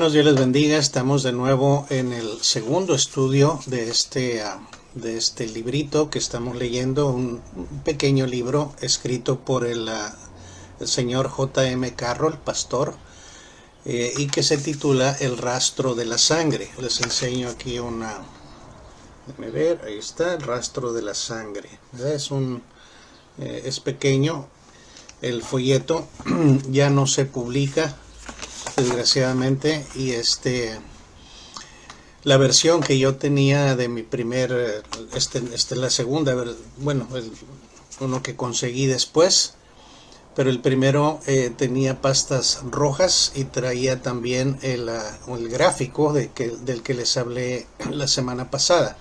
Hermanos, Dios les bendiga. Estamos de nuevo en el segundo estudio de este librito que estamos leyendo, un pequeño libro escrito por el señor J.M. Carroll, pastor, y que se titula El rastro de la sangre. Les enseño aquí déjenme ver, ahí está, el rastro de la sangre. Es pequeño, el folleto ya no se publica, desgraciadamente, y la versión que yo tenía de mi primer, la segunda, bueno, uno que conseguí después, pero el primero tenía pastas rojas y traía también el gráfico del que les hablé la semana pasada.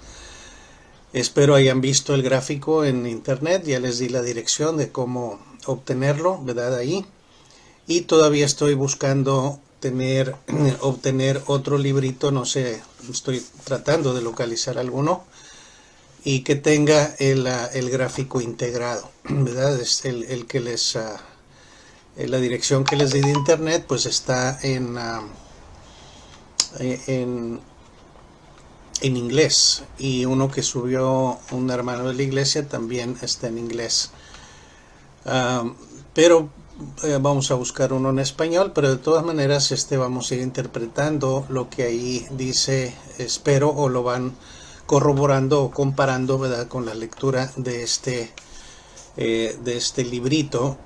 Espero hayan visto el gráfico en internet, ya les di la dirección de cómo obtenerlo, ¿verdad? Ahí. Y todavía estoy buscando obtener otro librito, no sé, estoy tratando de localizar alguno y que tenga el gráfico integrado, ¿verdad? Es el que la dirección que les di de internet, pues está en inglés, y uno que subió un hermano de la iglesia también está en inglés. Pero vamos a buscar uno en español, pero de todas maneras vamos a ir interpretando lo que ahí dice, espero, o lo van corroborando o comparando, ¿verdad?, con la lectura de este librito.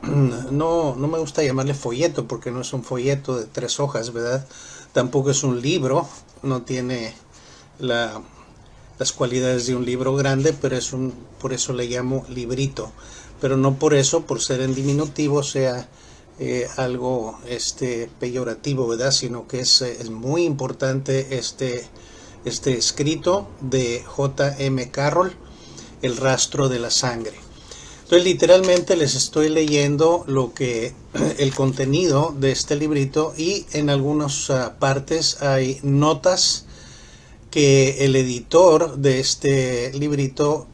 No me gusta llamarle folleto porque no es un folleto de 3 hojas, ¿verdad? Tampoco es un libro, no tiene las cualidades de un libro grande, pero por eso le llamo librito. Pero no por eso, por ser en diminutivo, sea algo peyorativo, ¿verdad? Sino que es muy importante este escrito de J.M. Carroll, El rastro de la sangre. Entonces, literalmente les estoy leyendo el contenido de este librito, y en algunas partes hay notas que el editor de este librito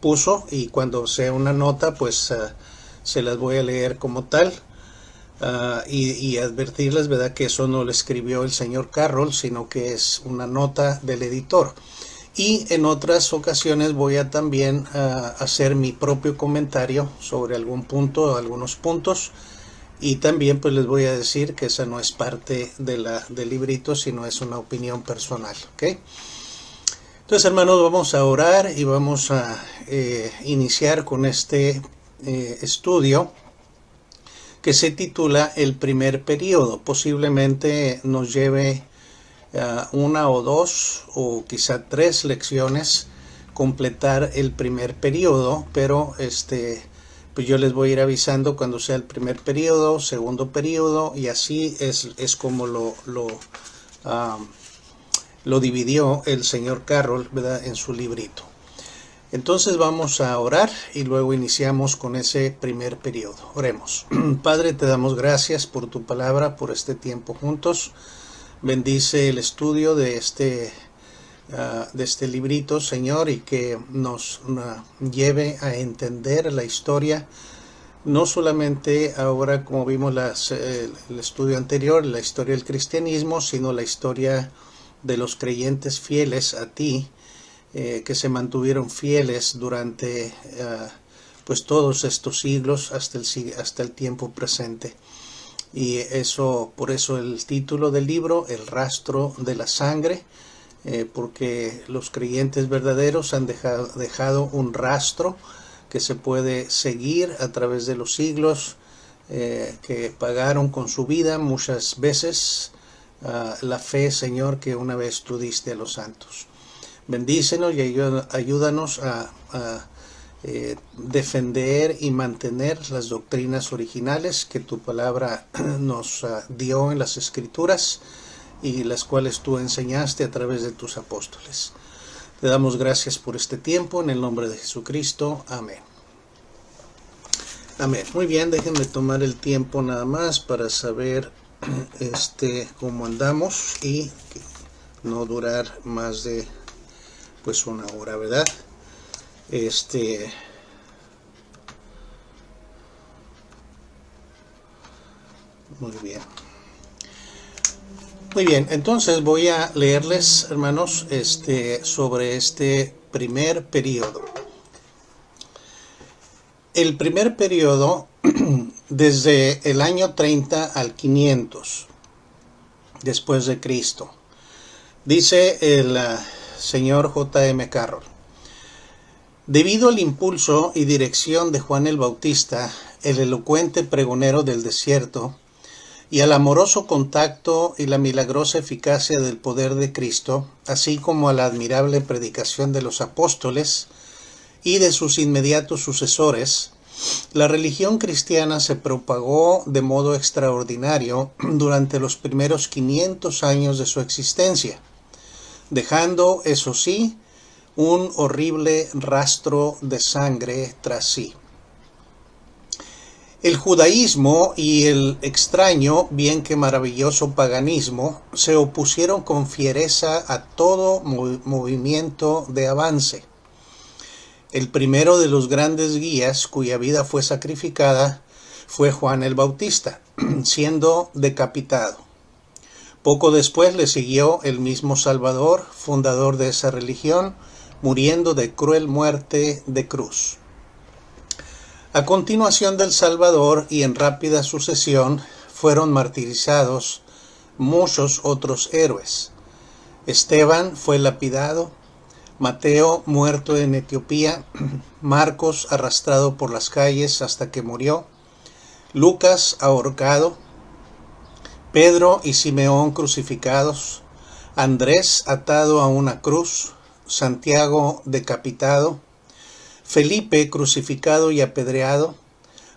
puso, y cuando sea una nota, pues se las voy a leer como tal, y advertirles, ¿verdad?, que eso no lo escribió el señor Carroll, sino que es una nota del editor. Y en otras ocasiones voy a también hacer mi propio comentario sobre algún punto, algunos puntos, y también pues les voy a decir que esa no es parte del librito, sino es una opinión personal, ¿ok? Entonces, hermanos, vamos a orar y vamos a iniciar con este estudio que se titula El primer periodo. Posiblemente nos lleve una o dos o quizá 3 lecciones completar el primer periodo, pero pues yo les voy a ir avisando cuando sea el primer periodo, segundo periodo, y así es como lo dividió el señor Carroll, ¿verdad?, en su librito. Entonces vamos a orar y luego iniciamos con ese primer periodo. Oremos. Padre, te damos gracias por tu palabra, por este tiempo juntos. Bendice el estudio de este librito, Señor, y que nos lleve a entender la historia, no solamente ahora como vimos el estudio anterior, la historia del cristianismo, sino la historia de los creyentes fieles a ti, que se mantuvieron fieles durante pues todos estos siglos hasta el tiempo presente. Y por eso el título del libro, El rastro de la sangre, porque los creyentes verdaderos han dejado un rastro que se puede seguir a través de los siglos, que pagaron con su vida muchas veces la fe, Señor, que una vez tú diste a los santos. Bendícenos y ayúdanos a defender y mantener las doctrinas originales que tu palabra nos dio en las Escrituras, y las cuales tú enseñaste a través de tus apóstoles. Te damos gracias por este tiempo, en el nombre de Jesucristo. Amén. Amén. Muy bien, déjenme tomar el tiempo nada más para saber cómo andamos y no durar más de pues una hora, ¿verdad? Muy bien. Muy bien, entonces voy a leerles, hermanos, sobre este primer periodo. El primer periodo, desde el año 30 al 500 después de Cristo. Dice el señor J. M. Carroll: debido al impulso y dirección de Juan el Bautista, el elocuente pregonero del desierto, y al amoroso contacto y la milagrosa eficacia del poder de Cristo, así como a la admirable predicación de los apóstoles y de sus inmediatos sucesores, la religión cristiana se propagó de modo extraordinario durante los primeros 500 años de su existencia, dejando, eso sí, un horrible rastro de sangre tras sí. El judaísmo y el extraño, bien que maravilloso paganismo, se opusieron con fiereza a todo movimiento de avance. El primero de los grandes guías cuya vida fue sacrificada fue Juan el Bautista, siendo decapitado. Poco después le siguió el mismo Salvador, fundador de esa religión, muriendo de cruel muerte de cruz. A continuación del Salvador y en rápida sucesión fueron martirizados muchos otros héroes. Esteban fue lapidado, Mateo muerto en Etiopía, Marcos arrastrado por las calles hasta que murió, Lucas ahorcado, Pedro y Simeón crucificados, Andrés atado a una cruz, Santiago decapitado, Felipe crucificado y apedreado,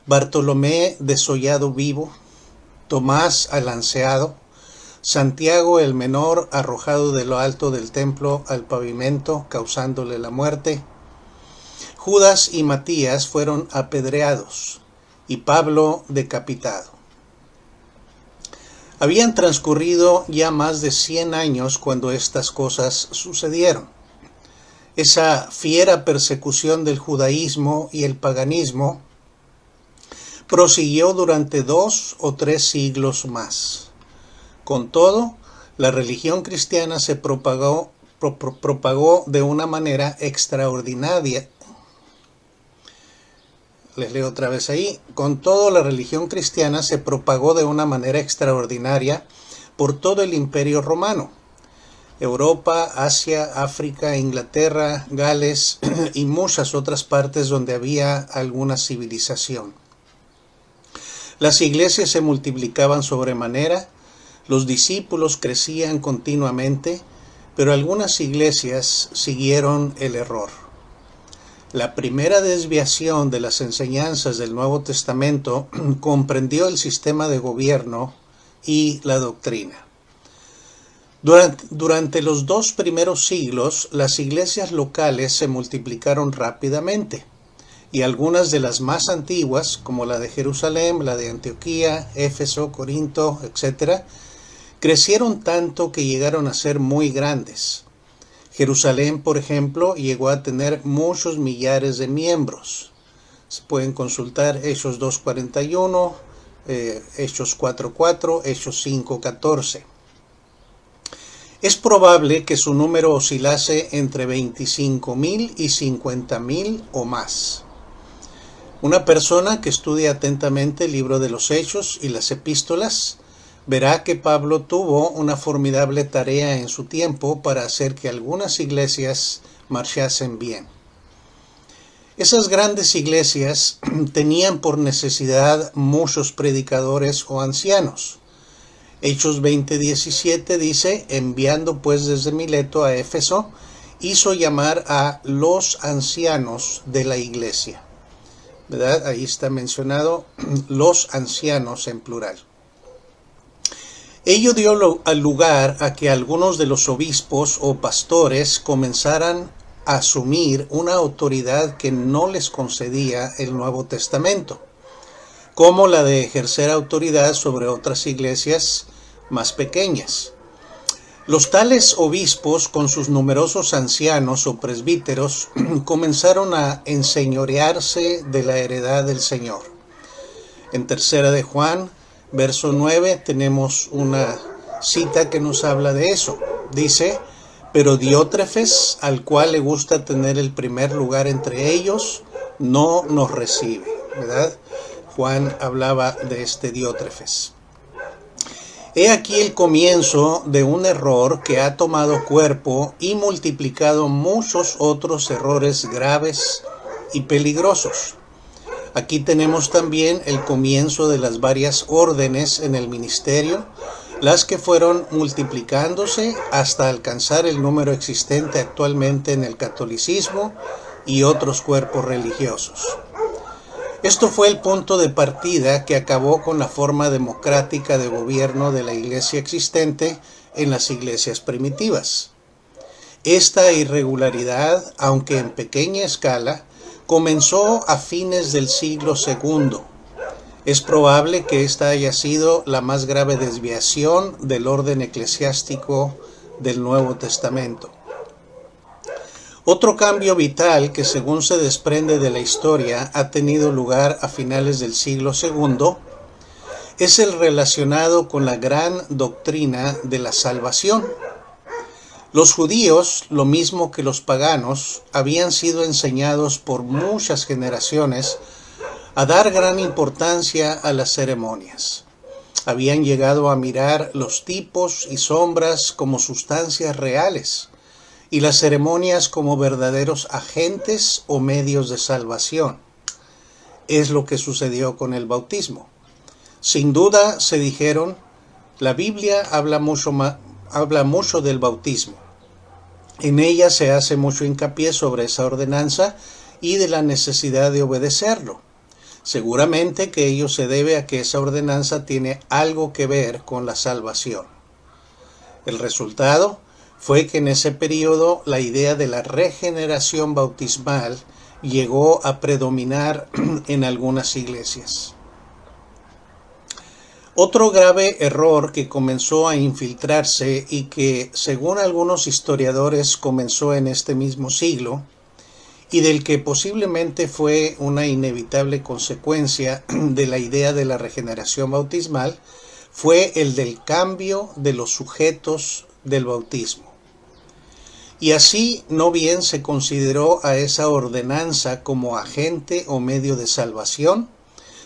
Bartolomé desollado vivo, Tomás alanceado, Santiago el menor arrojado de lo alto del templo al pavimento, causándole la muerte. Judas y Matías fueron apedreados y Pablo decapitado. Habían transcurrido ya más de 100 años cuando estas cosas sucedieron. Esa fiera persecución del judaísmo y el paganismo prosiguió durante 2 o 3 siglos más. Con todo, la religión cristiana se propagó de una manera extraordinaria. Les leo otra vez ahí. Con todo, la religión cristiana se propagó de una manera extraordinaria por todo el Imperio Romano. Europa, Asia, África, Inglaterra, Gales y muchas otras partes donde había alguna civilización. Las iglesias se multiplicaban sobremanera, los discípulos crecían continuamente, pero algunas iglesias siguieron el error. La primera desviación de las enseñanzas del Nuevo Testamento comprendió el sistema de gobierno y la doctrina. Durante los 2 primeros siglos, las iglesias locales se multiplicaron rápidamente, y algunas de las más antiguas, como la de Jerusalén, la de Antioquía, Éfeso, Corinto, etc., crecieron tanto que llegaron a ser muy grandes. Jerusalén, por ejemplo, llegó a tener muchos millares de miembros. Se pueden consultar Hechos 2:41, Hechos 4:4, Hechos 5:14. Es probable que su número oscilase entre 25,000 y 50,000 o más. Una persona que estudie atentamente el libro de los Hechos y las epístolas verá que Pablo tuvo una formidable tarea en su tiempo para hacer que algunas iglesias marchasen bien. Esas grandes iglesias tenían por necesidad muchos predicadores o ancianos. Hechos 20:17 dice: enviando pues desde Mileto a Éfeso, hizo llamar a los ancianos de la iglesia. ¿Verdad? Ahí está mencionado los ancianos en plural. Ello dio lugar a que algunos de los obispos o pastores comenzaran a asumir una autoridad que no les concedía el Nuevo Testamento, como la de ejercer autoridad sobre otras iglesias más pequeñas. Los tales obispos, con sus numerosos ancianos o presbíteros, comenzaron a enseñorearse de la heredad del Señor. En 3 de Juan, verso 9, tenemos una cita que nos habla de eso. Dice: pero Diótrefes, al cual le gusta tener el primer lugar entre ellos, no nos recibe, ¿verdad? Juan hablaba de este Diótrefes. He aquí el comienzo de un error que ha tomado cuerpo y multiplicado muchos otros errores graves y peligrosos. Aquí tenemos también el comienzo de las varias órdenes en el ministerio, las que fueron multiplicándose hasta alcanzar el número existente actualmente en el catolicismo y otros cuerpos religiosos. Esto fue el punto de partida que acabó con la forma democrática de gobierno de la iglesia existente en las iglesias primitivas. Esta irregularidad, aunque en pequeña escala, comenzó a fines del siglo II. Es probable que esta haya sido la más grave desviación del orden eclesiástico del Nuevo Testamento. Otro cambio vital que, según se desprende de la historia, ha tenido lugar a finales del siglo II es el relacionado con la gran doctrina de la salvación. Los judíos, lo mismo que los paganos, habían sido enseñados por muchas generaciones a dar gran importancia a las ceremonias. Habían llegado a mirar los tipos y sombras como sustancias reales y las ceremonias como verdaderos agentes o medios de salvación. Es lo que sucedió con el bautismo. Sin duda, se dijeron, la Biblia habla mucho del bautismo. En ella se hace mucho hincapié sobre esa ordenanza y de la necesidad de obedecerlo. Seguramente que ello se debe a que esa ordenanza tiene algo que ver con la salvación. El resultado fue que en ese periodo la idea de la regeneración bautismal llegó a predominar en algunas iglesias. Otro grave error que comenzó a infiltrarse y que, según algunos historiadores, comenzó en este mismo siglo, y del que posiblemente fue una inevitable consecuencia de la idea de la regeneración bautismal, fue el del cambio de los sujetos del bautismo. Y así no bien se consideró a esa ordenanza como agente o medio de salvación,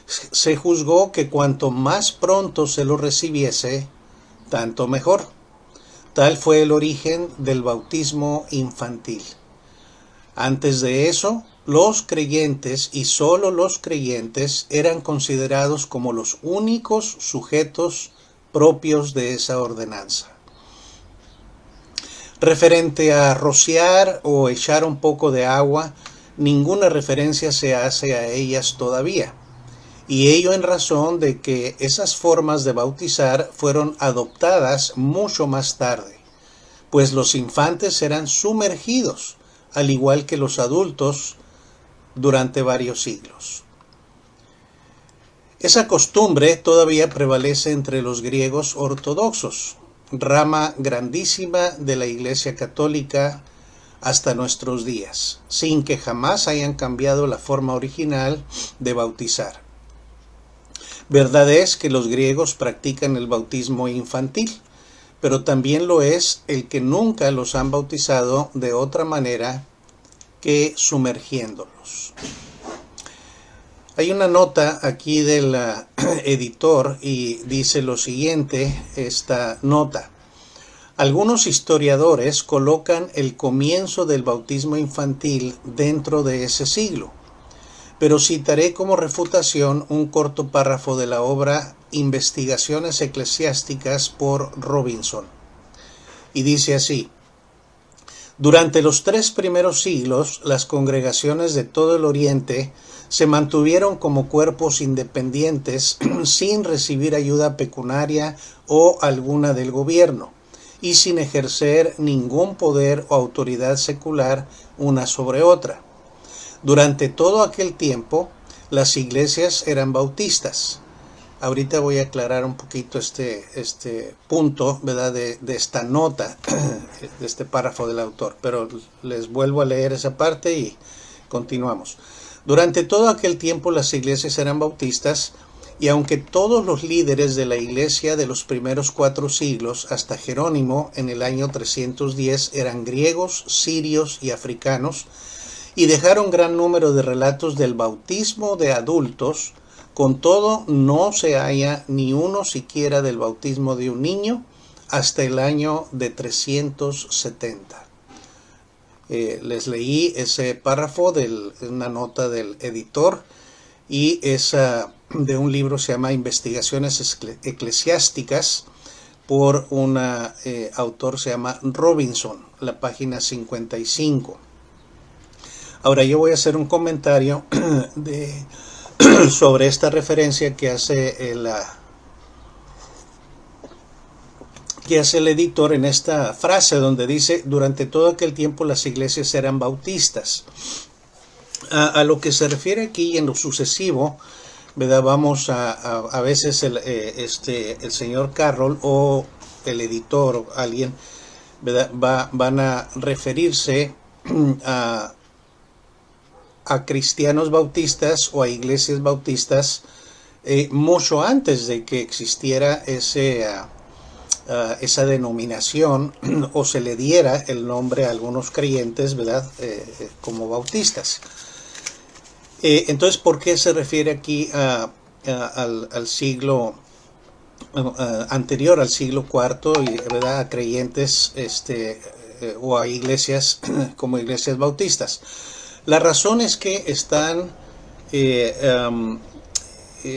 se juzgó que cuanto más pronto se lo recibiese, tanto mejor. Tal fue el origen del bautismo infantil. Antes de eso, los creyentes y solo los creyentes eran considerados como los únicos sujetos propios de esa ordenanza. Referente a rociar o echar un poco de agua, ninguna referencia se hace a ellas todavía, y ello en razón de que esas formas de bautizar fueron adoptadas mucho más tarde, pues los infantes eran sumergidos, al igual que los adultos, durante varios siglos. Esa costumbre todavía prevalece entre los griegos ortodoxos, rama grandísima de la Iglesia Católica hasta nuestros días, sin que jamás hayan cambiado la forma original de bautizar. Verdad es que los griegos practican el bautismo infantil, pero también lo es el que nunca los han bautizado de otra manera que sumergiéndolos. Hay una nota aquí del editor y dice lo siguiente, esta nota. Algunos historiadores colocan el comienzo del bautismo infantil dentro de ese siglo, pero citaré como refutación un corto párrafo de la obra Investigaciones Eclesiásticas por Robinson. Y dice así: durante los 3 primeros siglos, las congregaciones de todo el Oriente se mantuvieron como cuerpos independientes sin recibir ayuda pecuniaria o alguna del gobierno y sin ejercer ningún poder o autoridad secular una sobre otra. Durante todo aquel tiempo, las iglesias eran bautistas. Ahorita voy a aclarar un poquito este punto, ¿verdad? De esta nota, de este párrafo del autor, pero les vuelvo a leer esa parte y continuamos. Durante todo aquel tiempo las iglesias eran bautistas Y aunque todos los líderes de la iglesia de los primeros 4 siglos, hasta Jerónimo en el año 310, eran griegos, sirios y africanos, y dejaron gran número de relatos del bautismo de adultos, con todo no se halla ni uno siquiera del bautismo de un niño hasta el año de 370. Les leí ese párrafo de una nota del editor, y es de un libro que se llama Investigaciones Eclesiásticas, por un autor se llama Robinson, la página 55. Ahora yo voy a hacer un comentario sobre esta referencia que hace el editor en esta frase donde dice: durante todo aquel tiempo las iglesias eran bautistas. A lo que se refiere aquí en lo sucesivo, ¿verdad? Vamos a veces el señor Carroll o el editor o alguien, ¿verdad? Van a referirse a cristianos bautistas o a iglesias bautistas mucho antes de que existiera esa denominación o se le diera el nombre a algunos creyentes, ¿verdad? Como bautistas. Entonces, ¿por qué se refiere aquí al siglo anterior, al siglo IV, ¿verdad? A creyentes o a iglesias como iglesias bautistas? La razón es que están,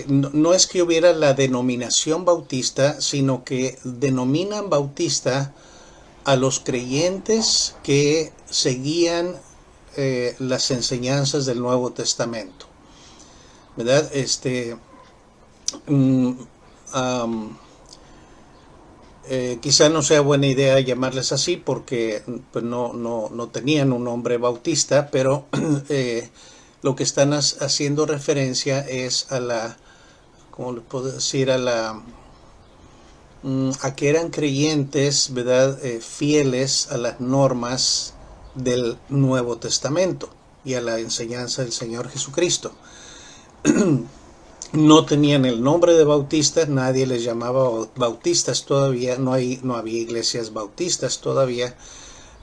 no es que hubiera la denominación bautista, sino que denominan bautista a los creyentes que seguían las enseñanzas del Nuevo Testamento, ¿verdad? Quizá no sea buena idea llamarles así porque pues, no tenían un nombre bautista, pero lo que están haciendo referencia es a la, ¿cómo le puedo decir? A que eran creyentes, ¿verdad? Fieles a las normas del Nuevo Testamento y a la enseñanza del Señor Jesucristo. No tenían el nombre de bautistas, nadie les llamaba bautistas todavía, no había iglesias bautistas todavía,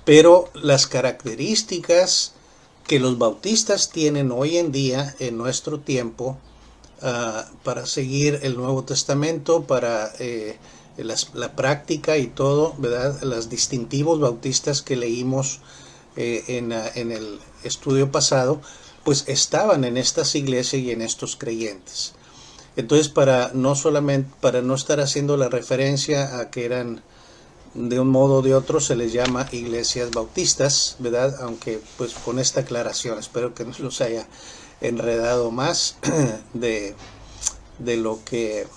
pero las características que los bautistas tienen hoy en día, en nuestro tiempo, para seguir el Nuevo Testamento, para la práctica y todo, ¿verdad? Los distintivos bautistas que leímos en el estudio pasado, pues estaban en estas iglesias y en estos creyentes. Entonces, para no estar haciendo la referencia a que eran de un modo o de otro, se les llama iglesias bautistas, ¿verdad? Aunque pues con esta aclaración, espero que no los haya enredado más de lo que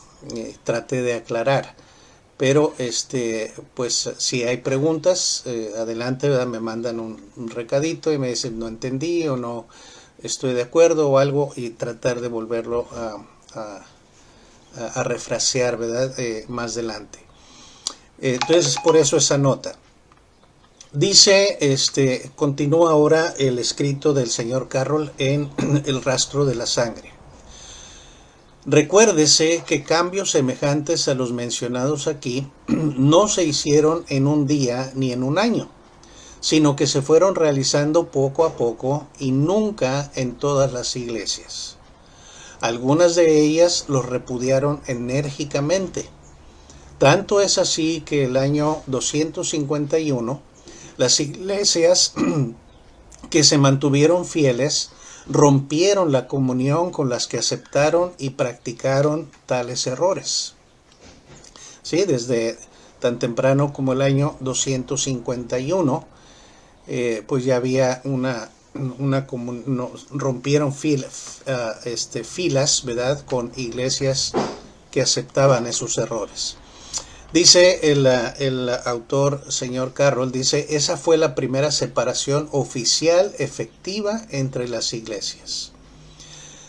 traté de aclarar. Pero pues si hay preguntas, adelante, ¿verdad? Me mandan un recadito y me dicen no entendí o no estoy de acuerdo o algo, y tratar de volverlo a refrasear, ¿verdad? Más adelante. Entonces, por eso esa nota. Dice, continúa ahora el escrito del señor Carroll en El rastro de la sangre. Recuérdese que cambios semejantes a los mencionados aquí no se hicieron en un día ni en un año, sino que se fueron realizando poco a poco y nunca en todas las iglesias. Algunas de ellas los repudiaron enérgicamente. Tanto es así que el año 251, las iglesias que se mantuvieron fieles rompieron la comunión con las que aceptaron y practicaron tales errores. ¿Sí? Desde tan temprano como el año 251, pues ya había rompieron filas, ¿verdad? Con iglesias que aceptaban esos errores. Dice el autor, señor Carroll, dice, esa fue la primera separación oficial efectiva entre las iglesias.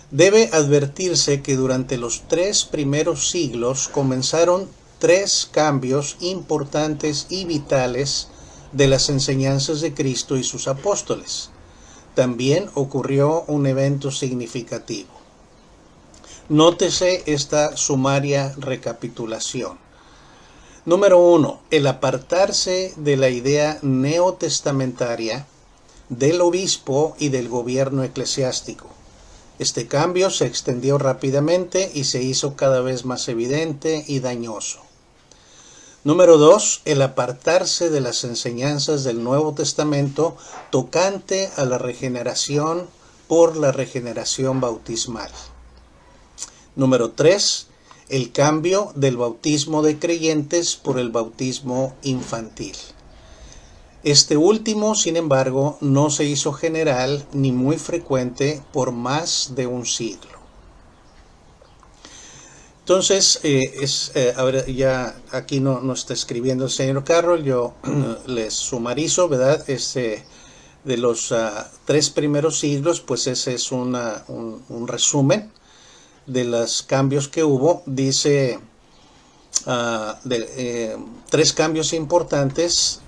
Debe advertirse que durante los 3 primeros siglos comenzaron 3 cambios importantes y vitales de las enseñanzas de Cristo y sus apóstoles. También ocurrió un evento significativo. Nótese esta sumaria recapitulación. Número 1. El apartarse de la idea neotestamentaria del obispo y del gobierno eclesiástico. Este cambio se extendió rápidamente y se hizo cada vez más evidente y dañoso. Número 2. El apartarse de las enseñanzas del Nuevo Testamento tocante a la regeneración por la regeneración bautismal. Número 3. El cambio del bautismo de creyentes por el bautismo infantil. Este último, sin embargo, no se hizo general ni muy frecuente por más de un siglo. Entonces, a ver, ya aquí no está escribiendo el señor Carroll, yo les sumarizo, ¿verdad? De los 3 primeros siglos, pues ese es un resumen de los cambios que hubo. Dice 3 cambios importantes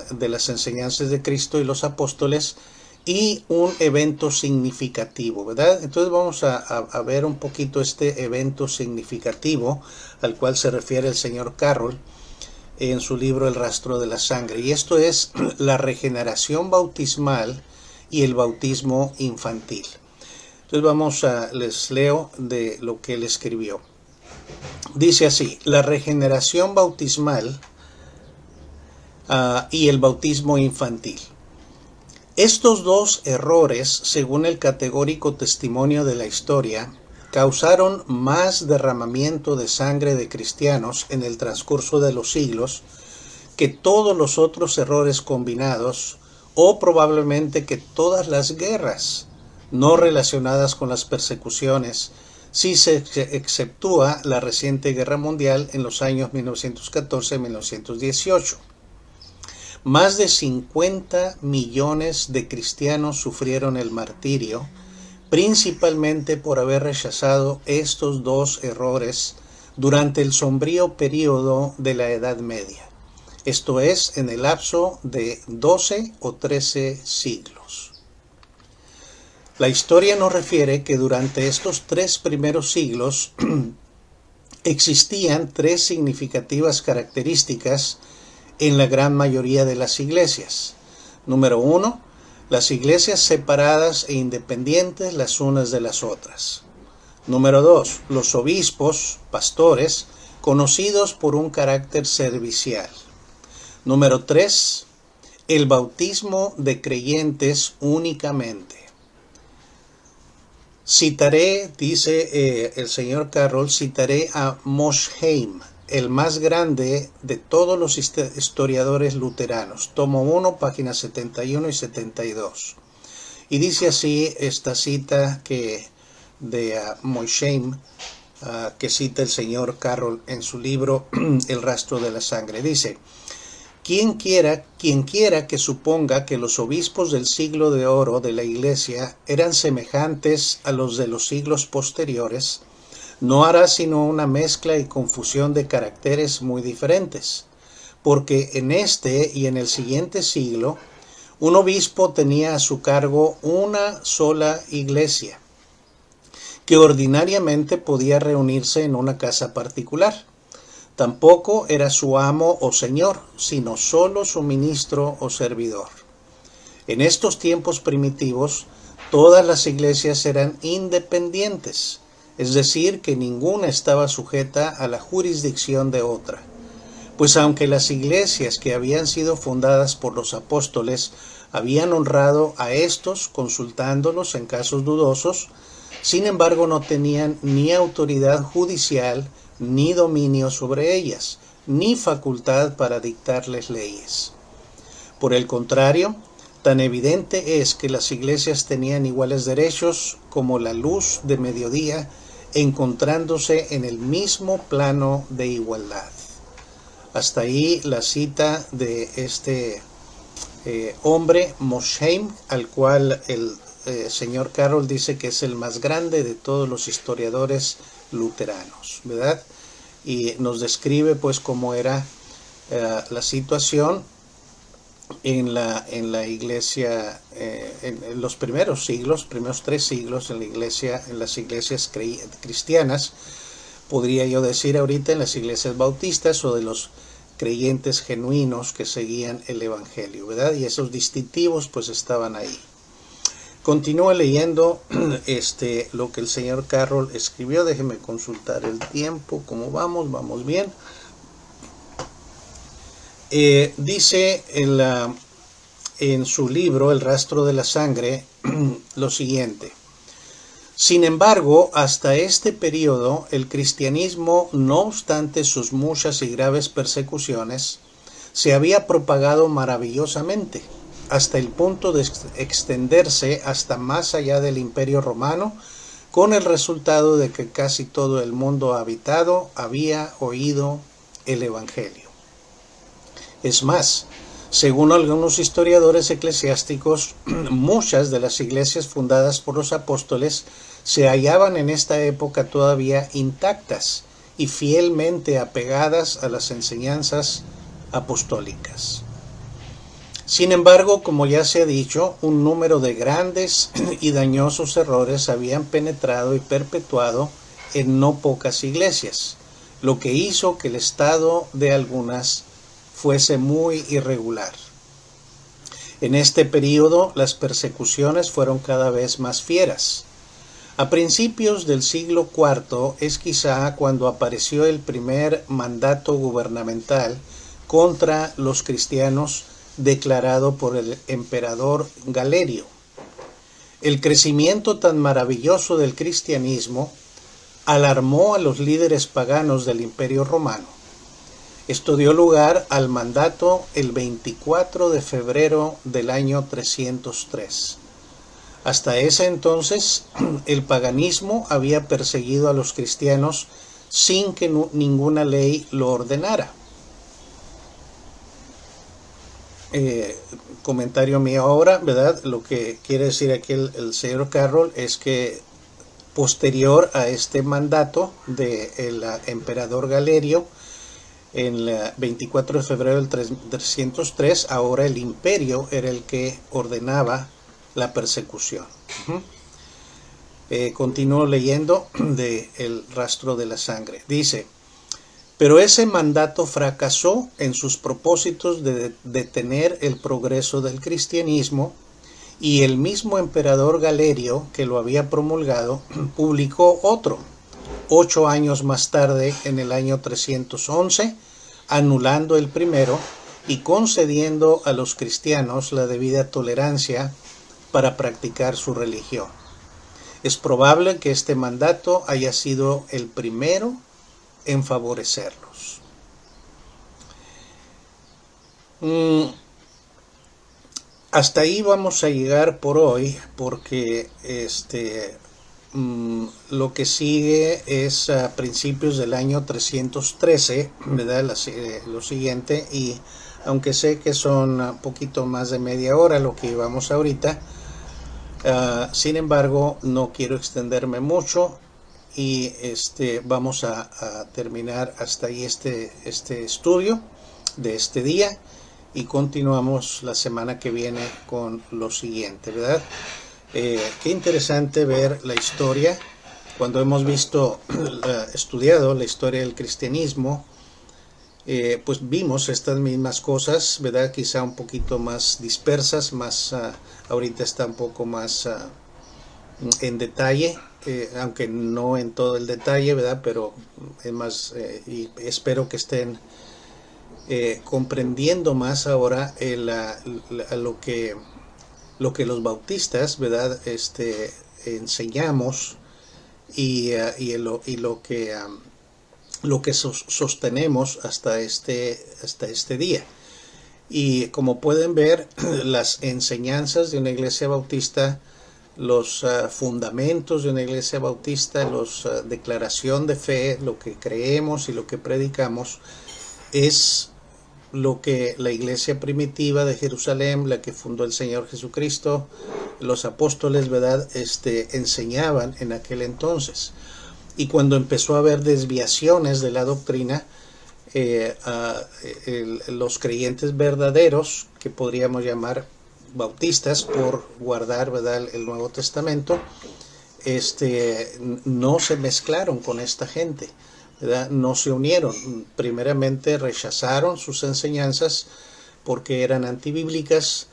de las enseñanzas de Cristo y los apóstoles y un evento significativo, ¿verdad? Entonces vamos a ver un poquito este evento significativo al cual se refiere el señor Carroll en su libro El rastro de la sangre, y esto es la regeneración bautismal y el bautismo infantil. Entonces les leo de lo que él escribió. Dice así: la regeneración bautismal y el bautismo infantil. Estos dos errores, según el categórico testimonio de la historia, causaron más derramamiento de sangre de cristianos en el transcurso de los siglos que todos los otros errores combinados, o probablemente que todas las guerras no relacionadas con las persecuciones, si se exceptúa la reciente guerra mundial en los años 1914-1918. Más de 50 millones de cristianos sufrieron el martirio, principalmente por haber rechazado estos dos errores durante el sombrío período de la Edad Media, esto es, en el lapso de 12 o 13 siglos. La historia nos refiere que durante estos 3 primeros siglos existían 3 significativas características en la gran mayoría de las iglesias. Número 1, las iglesias separadas e independientes las unas de las otras. Número 2, los obispos, pastores, conocidos por un carácter servicial. Número 3, el bautismo de creyentes únicamente. Citaré, dice el señor Carroll, citaré a Mosheim, el más grande de todos los historiadores luteranos. Tomo 1, páginas 71 y 72. Y dice así esta cita de Mosheim, que cita el señor Carroll en su libro El rastro de la sangre. Dice: quien quiera que suponga que los obispos del siglo de oro de la Iglesia eran semejantes a los de los siglos posteriores, no hará sino una mezcla y confusión de caracteres muy diferentes, porque en este y en el siguiente siglo, un obispo tenía a su cargo una sola iglesia, que ordinariamente podía reunirse en una casa particular. Tampoco era su amo o señor, sino solo su ministro o servidor. En estos tiempos primitivos, todas las iglesias eran independientes, es decir, que ninguna estaba sujeta a la jurisdicción de otra. Pues aunque las iglesias que habían sido fundadas por los apóstoles habían honrado a estos consultándolos en casos dudosos, sin embargo no tenían ni autoridad judicial, ni dominio sobre ellas, ni facultad para dictarles leyes. Por el contrario, tan evidente es que las iglesias tenían iguales derechos como la luz de mediodía, encontrándose en el mismo plano de igualdad. Hasta ahí la cita de este hombre, Mosheim, al cual el señor Carroll dice que es el más grande de todos los historiadores luteranos, ¿verdad? Y nos describe pues cómo era la situación en la iglesia, en los primeros siglos, primeros 3 siglos en la iglesia, en las iglesias cristianas, podría yo decir ahorita en las iglesias bautistas o de los creyentes genuinos que seguían el evangelio, ¿verdad? Y esos distintivos pues estaban ahí. Continúa leyendo lo que el señor Carroll escribió. Déjeme consultar el tiempo, cómo vamos, vamos bien. Dice en su libro El rastro de la sangre lo siguiente: sin embargo, hasta este periodo, el cristianismo, no obstante sus muchas y graves persecuciones, se había propagado maravillosamente, hasta el punto de extenderse hasta más allá del Imperio Romano, con el resultado de que casi todo el mundo habitado había oído el Evangelio. Es más, según algunos historiadores eclesiásticos, muchas de las iglesias fundadas por los apóstoles se hallaban en esta época todavía intactas y fielmente apegadas a las enseñanzas apostólicas. Sin embargo, como ya se ha dicho, un número de grandes y dañosos errores habían penetrado y perpetuado en no pocas iglesias, lo que hizo que el estado de algunas fuese muy irregular. En este período, las persecuciones fueron cada vez más fieras. A principios del siglo IV es quizá cuando apareció el primer mandato gubernamental contra los cristianos declarado por el emperador Galerio. El crecimiento tan maravilloso del cristianismo alarmó a los líderes paganos del Imperio Romano. Esto dio lugar al mandato el 24 de febrero del año 303. Hasta ese entonces, el paganismo había perseguido a los cristianos sin que ninguna ley lo ordenara. Comentario mío ahora, ¿verdad? Lo que quiere decir aquí el señor Carroll es que posterior a este mandato del emperador Galerio, en el 24 de febrero del 303, ahora el imperio era el que ordenaba la persecución. Continúo leyendo de El rastro de la sangre. Dice: pero ese mandato fracasó en sus propósitos de detener el progreso del cristianismo, y el mismo emperador Galerio, que lo había promulgado, publicó otro 8 años más tarde, en el año 311, anulando el primero y concediendo a los cristianos la debida tolerancia para practicar su religión. Es probable que este mandato haya sido el primero en favorecerlos. Hasta ahí vamos a llegar por hoy, porque lo que sigue es a principios del año 313, ¿verdad? Lo siguiente, y aunque sé que son un poquito más de media hora lo que llevamos ahorita, sin embargo no quiero extenderme mucho, y vamos a terminar hasta ahí este estudio de este día, y continuamos la semana que viene con lo siguiente, ¿verdad? Qué interesante ver la historia. Cuando hemos estudiado la historia del cristianismo, pues vimos estas mismas cosas, ¿verdad? Quizá un poquito más dispersas, ahorita está un poco más en detalle, aunque no en todo el detalle, ¿verdad? Pero es más, y espero que estén comprendiendo más ahora lo que los bautistas, ¿verdad? Enseñamos, y lo que sostenemos hasta este día. Y como pueden ver, las enseñanzas de una iglesia bautista, los fundamentos de una iglesia bautista, la declaración de fe, lo que creemos y lo que predicamos, es lo que la iglesia primitiva de Jerusalén, la que fundó el Señor Jesucristo, los apóstoles, ¿verdad? Enseñaban en aquel entonces. Y cuando empezó a haber desviaciones de la doctrina, los creyentes verdaderos, que podríamos llamar bautistas por guardar, ¿verdad?, el Nuevo Testamento, no se mezclaron con esta gente, ¿verdad? No se unieron. Primeramente rechazaron sus enseñanzas porque eran antibíblicas,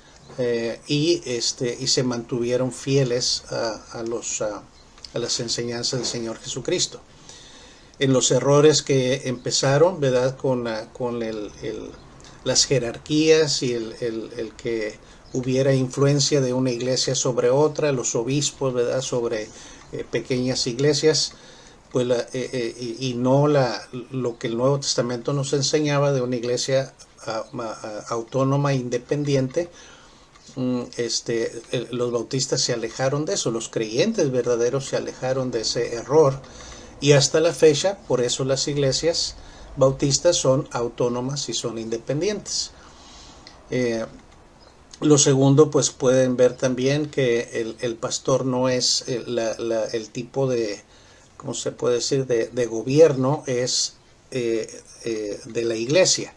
y se mantuvieron fieles a las enseñanzas del Señor Jesucristo. En los errores que empezaron, ¿verdad?, con las jerarquías y el que hubiera influencia de una iglesia sobre otra, los obispos, ¿verdad?, sobre pequeñas iglesias, pues y no lo que el Nuevo Testamento nos enseñaba de una iglesia autónoma e independiente. Los bautistas se alejaron de eso, los creyentes verdaderos se alejaron de ese error, y hasta la fecha, por eso las iglesias bautistas son autónomas y son independientes. Lo segundo, pues pueden ver también que el pastor no es el tipo de, ¿cómo se puede decir?, de gobierno, es de la iglesia,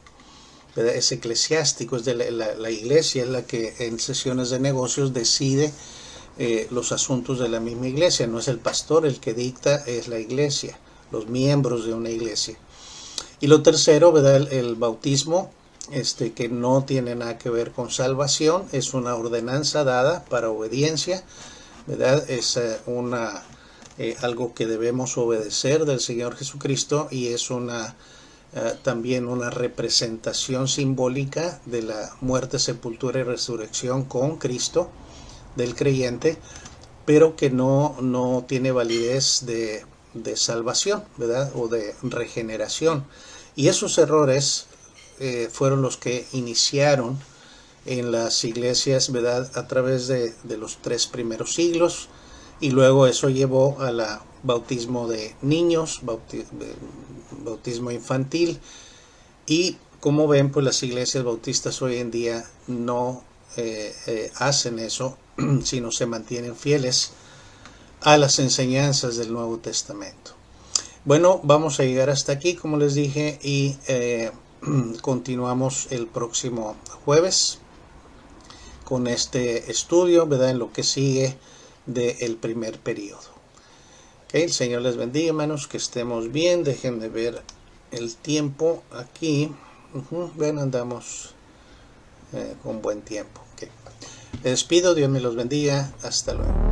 ¿verdad? Es eclesiástico, es de la iglesia, es la que en sesiones de negocios decide los asuntos de la misma iglesia. No es el pastor el que dicta, es la iglesia, los miembros de una iglesia. Y lo tercero, ¿verdad?, el bautismo, que no tiene nada que ver con salvación, es una ordenanza dada para obediencia, ¿verdad? Es algo que debemos obedecer del Señor Jesucristo, y es también una representación simbólica de la muerte, sepultura y resurrección con Cristo del creyente, pero que no tiene validez de salvación, ¿verdad?, o de regeneración. Y esos errores fueron los que iniciaron en las iglesias, ¿verdad?, a través de los 3 primeros siglos, y luego eso llevó al bautismo de niños, bautismo infantil, y como ven, pues las iglesias bautistas hoy en día no hacen eso, sino se mantienen fieles a las enseñanzas del Nuevo Testamento. Bueno, vamos a llegar hasta aquí, como les dije, y continuamos el próximo jueves con este estudio, ¿verdad?, en lo que sigue del primer periodo. Okay, el Señor les bendiga, hermanos, que estemos bien. Dejen de ver el tiempo aquí. Bueno, andamos con buen tiempo. Okay. Les despido, Dios me los bendiga. Hasta luego.